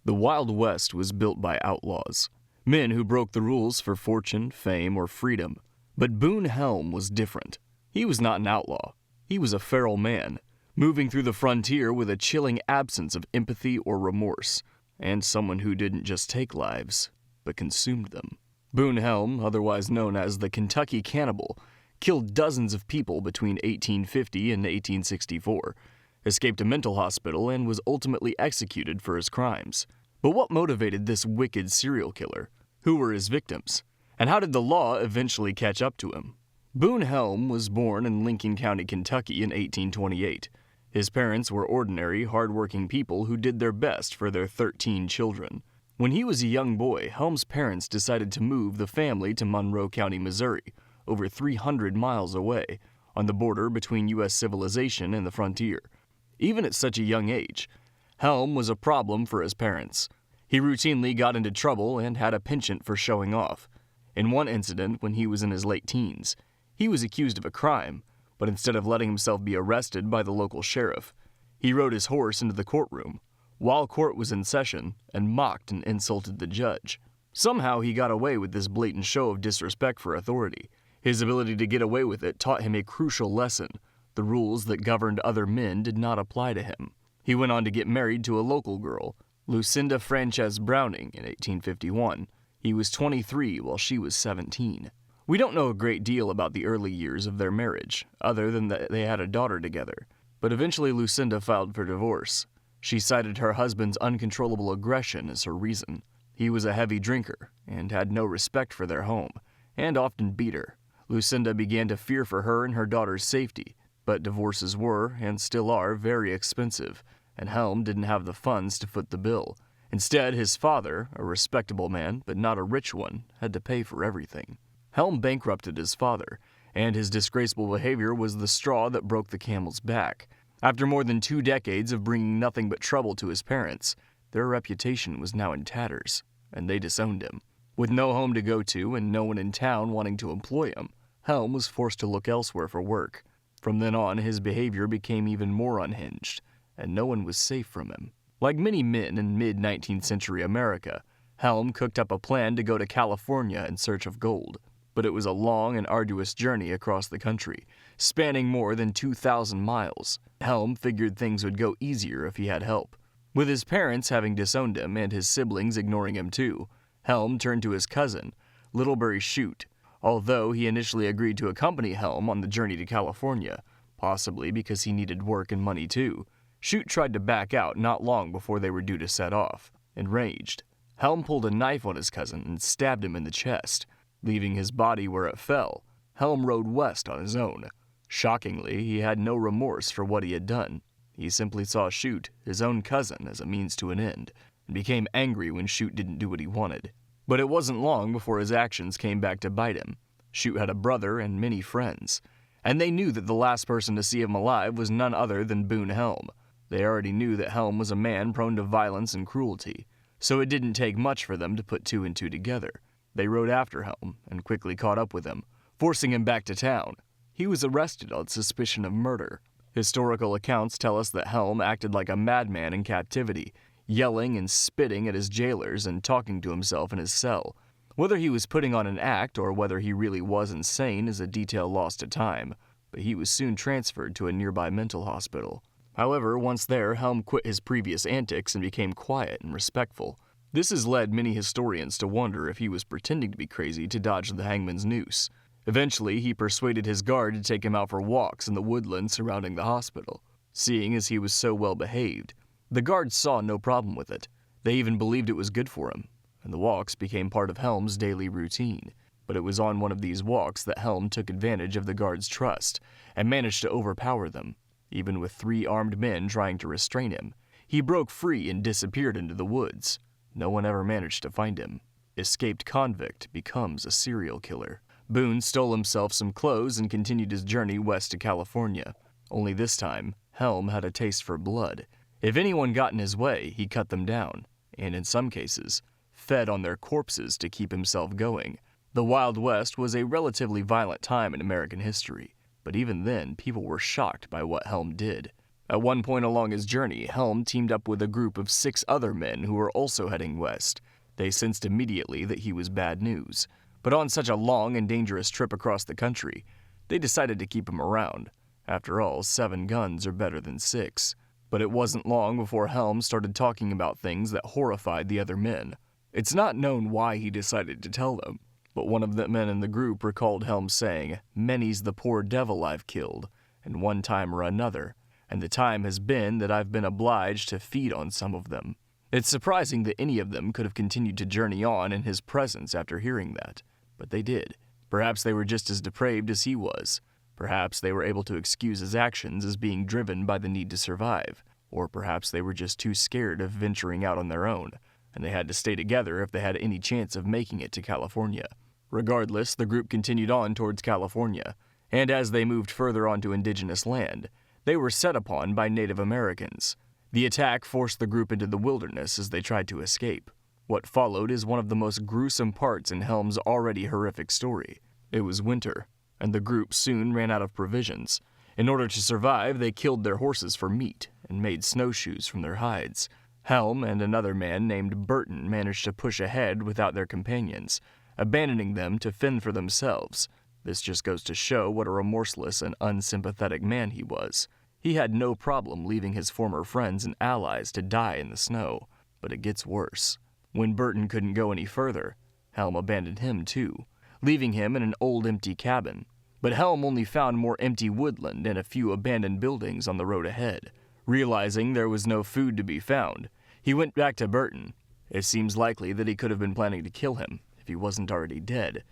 The Wild West was built by outlaws, men who broke the rules for fortune, fame, or freedom. But Boone Helm was different. He was not an outlaw. He was a feral man, moving through the frontier with a chilling absence of empathy or remorse, and someone who didn't just take lives, but consumed them. Boone Helm, otherwise known as the Kentucky Cannibal, killed dozens of people between 1850 and 1864, escaped a mental hospital, and was ultimately executed for his crimes. But what motivated this wicked serial killer? Who were his victims? And how did the law eventually catch up to him? Boone Helm was born in Lincoln County, Kentucky in 1828. His parents were ordinary, hard-working people who did their best for their 13 children. When he was a young boy, Helm's parents decided to move the family to Monroe County, Missouri, over 300 miles away, on the border between U.S. civilization and the frontier. Even at such a young age, Helm was a problem for his parents. He routinely got into trouble and had a penchant for showing off. In one incident, when he was in his late teens, he was accused of a crime, but instead of letting himself be arrested by the local sheriff, he rode his horse into the courtroom while court was in session and mocked and insulted the judge. Somehow he got away with this blatant show of disrespect for authority. His ability to get away with it taught him a crucial lesson. The rules that governed other men did not apply to him. He went on to get married to a local girl, Lucinda Frances Browning, in 1851. He was 23 while she was 17. We don't know a great deal about the early years of their marriage, other than that they had a daughter together. But eventually Lucinda filed for divorce. She cited her husband's uncontrollable aggression as her reason. He was a heavy drinker and had no respect for their home, and often beat her. Lucinda began to fear for her and her daughter's safety. But divorces were, and still are, very expensive, and Helm didn't have the funds to foot the bill. Instead, his father, a respectable man, but not a rich one, had to pay for everything. Helm bankrupted his father, and his disgraceful behavior was the straw that broke the camel's back. After more than 2 decades of bringing nothing but trouble to his parents, their reputation was now in tatters, and they disowned him. With no home to go to and no one in town wanting to employ him, Helm was forced to look elsewhere for work. From then on, his behavior became even more unhinged, and no one was safe from him. Like many men in mid-19th century America, Helm cooked up a plan to go to California in search of gold. But it was a long and arduous journey across the country, spanning more than 2,000 miles. Helm figured things would go easier if he had help. With his parents having disowned him and his siblings ignoring him too, Helm turned to his cousin, Littlebury Chute. Although he initially agreed to accompany Helm on the journey to California, possibly because he needed work and money too, Chute tried to back out not long before they were due to set off. Enraged, Helm pulled a knife on his cousin and stabbed him in the chest. Leaving his body where it fell, Helm rode west on his own. Shockingly, he had no remorse for what he had done. He simply saw Chute, his own cousin, as a means to an end, and became angry when Chute didn't do what he wanted. But it wasn't long before his actions came back to bite him. Chute had a brother and many friends, and they knew that the last person to see him alive was none other than Boone Helm. They already knew that Helm was a man prone to violence and cruelty, so it didn't take much for them to put 2 and 2 together. They rode after Helm and quickly caught up with him, forcing him back to town. He was arrested on suspicion of murder. Historical accounts tell us that Helm acted like a madman in captivity, yelling and spitting at his jailers and talking to himself in his cell. Whether he was putting on an act or whether he really was insane is a detail lost to time, but he was soon transferred to a nearby mental hospital. However, once there, Helm quit his previous antics and became quiet and respectful. This has led many historians to wonder if he was pretending to be crazy to dodge the hangman's noose. Eventually, he persuaded his guard to take him out for walks in the woodland surrounding the hospital. Seeing as he was so well behaved, the guards saw no problem with it. They even believed it was good for him, and the walks became part of Helm's daily routine. But it was on one of these walks that Helm took advantage of the guards' trust and managed to overpower them. Even with 3 armed men trying to restrain him, he broke free and disappeared into the woods. No one ever managed to find him. Escaped convict becomes a serial killer. Boone stole himself some clothes and continued his journey west to California. Only this time, Helm had a taste for blood. If anyone got in his way, he cut them down, and in some cases, fed on their corpses to keep himself going. The Wild West was a relatively violent time in American history, but even then, people were shocked by what Helm did. At one point along his journey, Helm teamed up with a group of 6 other men who were also heading west. They sensed immediately that he was bad news. But on such a long and dangerous trip across the country, they decided to keep him around. After all, 7 guns are better than 6. But it wasn't long before Helm started talking about things that horrified the other men. It's not known why he decided to tell them, but one of the men in the group recalled Helm saying, "Many's the poor devil I've killed, and one time or another, and the time has been that I've been obliged to feed on some of them." It's surprising that any of them could have continued to journey on in his presence after hearing that, but they did. Perhaps they were just as depraved as he was. Perhaps they were able to excuse his actions as being driven by the need to survive, or perhaps they were just too scared of venturing out on their own, and they had to stay together if they had any chance of making it to California. Regardless, the group continued on towards California, and as they moved further onto indigenous land, they were set upon by Native Americans. The attack forced the group into the wilderness as they tried to escape. What followed is one of the most gruesome parts in Helm's already horrific story. It was winter, and the group soon ran out of provisions. In order to survive, they killed their horses for meat and made snowshoes from their hides. Helm and another man named Burton managed to push ahead without their companions, abandoning them to fend for themselves. This just goes to show what a remorseless and unsympathetic man he was. He had no problem leaving his former friends and allies to die in the snow, but it gets worse. When Burton couldn't go any further, Helm abandoned him too, leaving him in an old empty cabin. But Helm only found more empty woodland and a few abandoned buildings on the road ahead. Realizing there was no food to be found, he went back to Burton. It seems likely that he could have been planning to kill him if he wasn't already dead.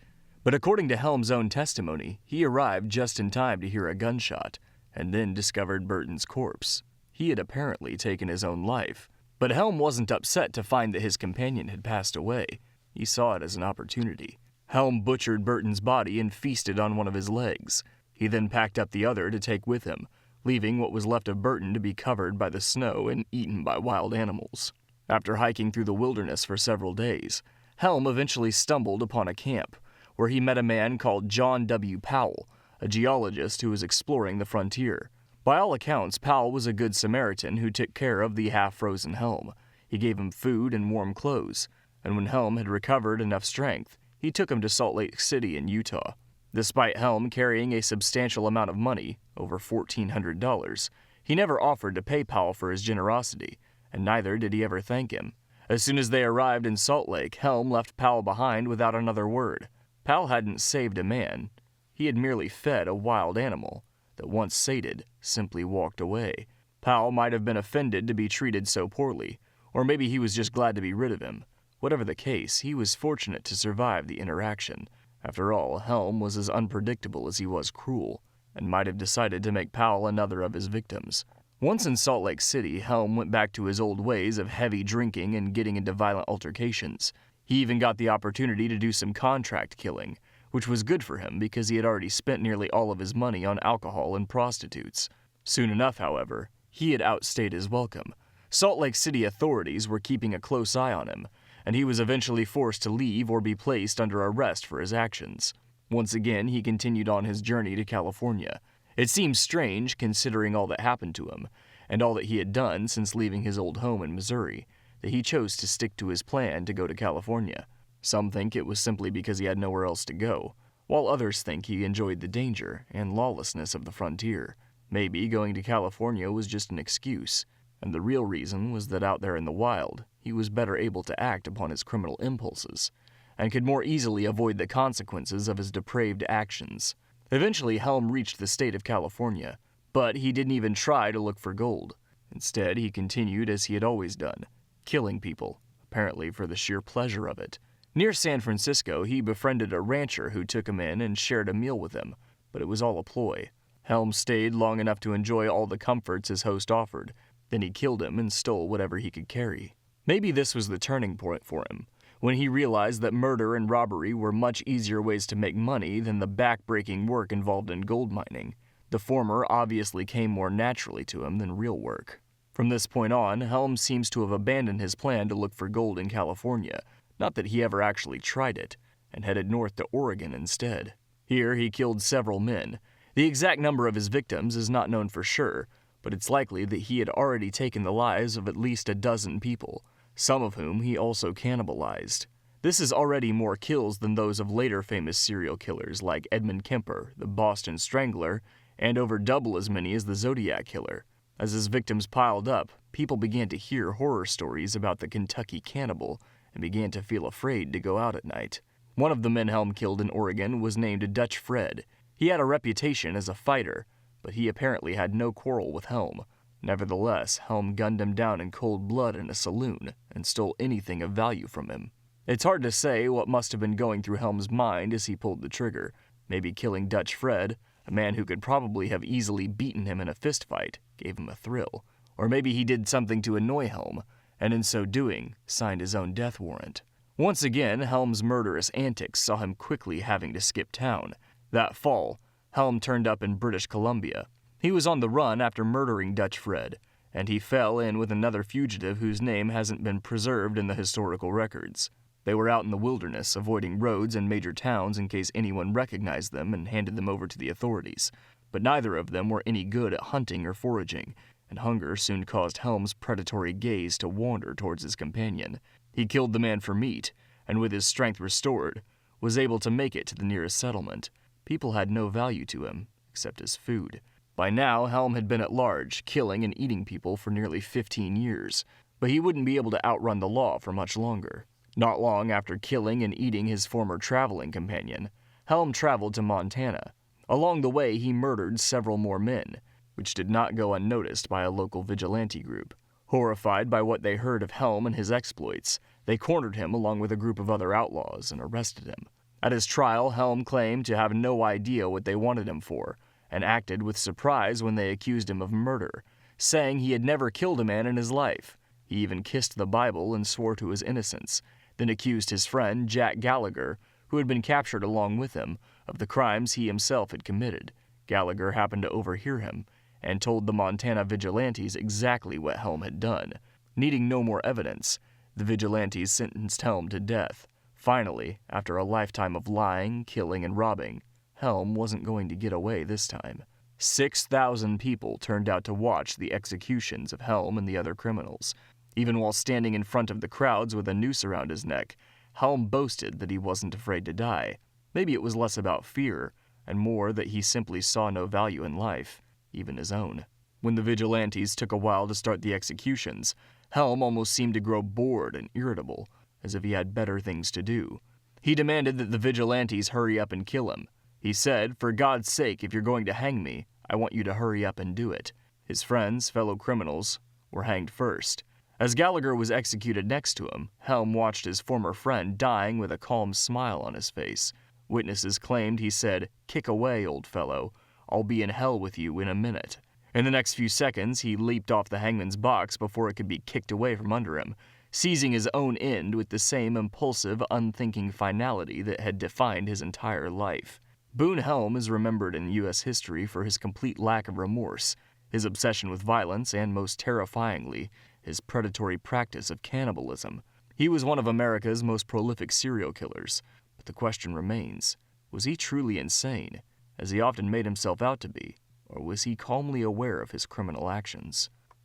But according to Helm's own testimony, he arrived just in time to hear a gunshot, and then discovered Burton's corpse. He had apparently taken his own life. But Helm wasn't upset to find that his companion had passed away. He saw it as an opportunity. Helm butchered Burton's body and feasted on one of his legs. He then packed up the other to take with him, leaving what was left of Burton to be covered by the snow and eaten by wild animals. After hiking through the wilderness for several days, Helm eventually stumbled upon a camp, where he met a man called John W. Powell, a geologist who was exploring the frontier. By all accounts, Powell was a good Samaritan who took care of the half-frozen Helm. He gave him food and warm clothes, and when Helm had recovered enough strength, he took him to Salt Lake City in Utah. Despite Helm carrying a substantial amount of money, over $1,400, he never offered to pay Powell for his generosity, and neither did he ever thank him. As soon as they arrived in Salt Lake, Helm left Powell behind without another word. Powell hadn't saved a man. He had merely fed a wild animal that, once sated, simply walked away. Powell might have been offended to be treated so poorly, or maybe he was just glad to be rid of him. Whatever the case, he was fortunate to survive the interaction. After all, Helm was as unpredictable as he was cruel, and might have decided to make Powell another of his victims. Once in Salt Lake City, Helm went back to his old ways of heavy drinking and getting into violent altercations. He even got the opportunity to do some contract killing, which was good for him because he had already spent nearly all of his money on alcohol and prostitutes. Soon enough, however, he had outstayed his welcome. Salt Lake City authorities were keeping a close eye on him, and he was eventually forced to leave or be placed under arrest for his actions. Once again, he continued on his journey to California. It seems strange, considering all that happened to him, and all that he had done since leaving his old home in Missouri, that he chose to stick to his plan to go to California. Some think it was simply because he had nowhere else to go, while others think he enjoyed the danger and lawlessness of the frontier. Maybe going to California was just an excuse, and the real reason was that out there in the wild, he was better able to act upon his criminal impulses, and could more easily avoid the consequences of his depraved actions. Eventually, Helm reached the state of California, but he didn't even try to look for gold. Instead, he continued as he had always done, killing people, apparently for the sheer pleasure of it. Near San Francisco, he befriended a rancher who took him in and shared a meal with him, but it was all a ploy. Helm stayed long enough to enjoy all the comforts his host offered. Then he killed him and stole whatever he could carry. Maybe this was the turning point for him, when he realized that murder and robbery were much easier ways to make money than the back-breaking work involved in gold mining. The former obviously came more naturally to him than real work. From this point on, Helm seems to have abandoned his plan to look for gold in California, not that he ever actually tried it, and headed north to Oregon instead. Here he killed several men. The exact number of his victims is not known for sure, but it's likely that he had already taken the lives of at least a dozen people, some of whom he also cannibalized. This is already more kills than those of later famous serial killers like Edmund Kemper, the Boston Strangler, and over double as many as the Zodiac Killer. As his victims piled up, people began to hear horror stories about the Kentucky Cannibal and began to feel afraid to go out at night. One of the men Helm killed in Oregon was named Dutch Fred. He had a reputation as a fighter, but he apparently had no quarrel with Helm. Nevertheless, Helm gunned him down in cold blood in a saloon and stole anything of value from him. It's hard to say what must have been going through Helm's mind as he pulled the trigger. Maybe killing Dutch Fred, a man who could probably have easily beaten him in a fistfight, gave him a thrill. Or maybe he did something to annoy Helm, and in so doing, signed his own death warrant. Once again, Helm's murderous antics saw him quickly having to skip town. That fall, Helm turned up in British Columbia. He was on the run after murdering Dutch Fred, and he fell in with another fugitive whose name hasn't been preserved in the historical records. They were out in the wilderness, avoiding roads and major towns in case anyone recognized them and handed them over to the authorities. But neither of them were any good at hunting or foraging, and hunger soon caused Helm's predatory gaze to wander towards his companion. He killed the man for meat, and with his strength restored, was able to make it to the nearest settlement. People had no value to him, except as food. By now, Helm had been at large, killing and eating people for nearly 15 years, but he wouldn't be able to outrun the law for much longer. Not long after killing and eating his former traveling companion, Helm traveled to Montana. Along the way, he murdered several more men, which did not go unnoticed by a local vigilante group. Horrified by what they heard of Helm and his exploits, they cornered him along with a group of other outlaws and arrested him. At his trial, Helm claimed to have no idea what they wanted him for, and acted with surprise when they accused him of murder, saying he had never killed a man in his life. He even kissed the Bible and swore to his innocence, then accused his friend, Jack Gallagher, who had been captured along with him, of the crimes he himself had committed. Gallagher happened to overhear him, and told the Montana vigilantes exactly what Helm had done. Needing no more evidence, the vigilantes sentenced Helm to death. Finally, after a lifetime of lying, killing, and robbing, Helm wasn't going to get away this time. 6,000 people turned out to watch the executions of Helm and the other criminals. Even while standing in front of the crowds with a noose around his neck, Helm boasted that he wasn't afraid to die. Maybe it was less about fear, and more that he simply saw no value in life, even his own. When the vigilantes took a while to start the executions, Helm almost seemed to grow bored and irritable, as if he had better things to do. He demanded that the vigilantes hurry up and kill him. He said, "For God's sake, if you're going to hang me, I want you to hurry up and do it." His friends, fellow criminals, were hanged first. As Gallagher was executed next to him, Helm watched his former friend dying with a calm smile on his face. Witnesses claimed he said, "Kick away, old fellow. I'll be in hell with you in a minute." In the next few seconds, he leaped off the hangman's box before it could be kicked away from under him, seizing his own end with the same impulsive, unthinking finality that had defined his entire life. Boone Helm is remembered in U.S. history for his complete lack of remorse, his obsession with violence, and most terrifyingly, his predatory practice of cannibalism. He was one of America's most prolific serial killers, but the question remains, was he truly insane, as he often made himself out to be, or was he calmly aware of his criminal actions?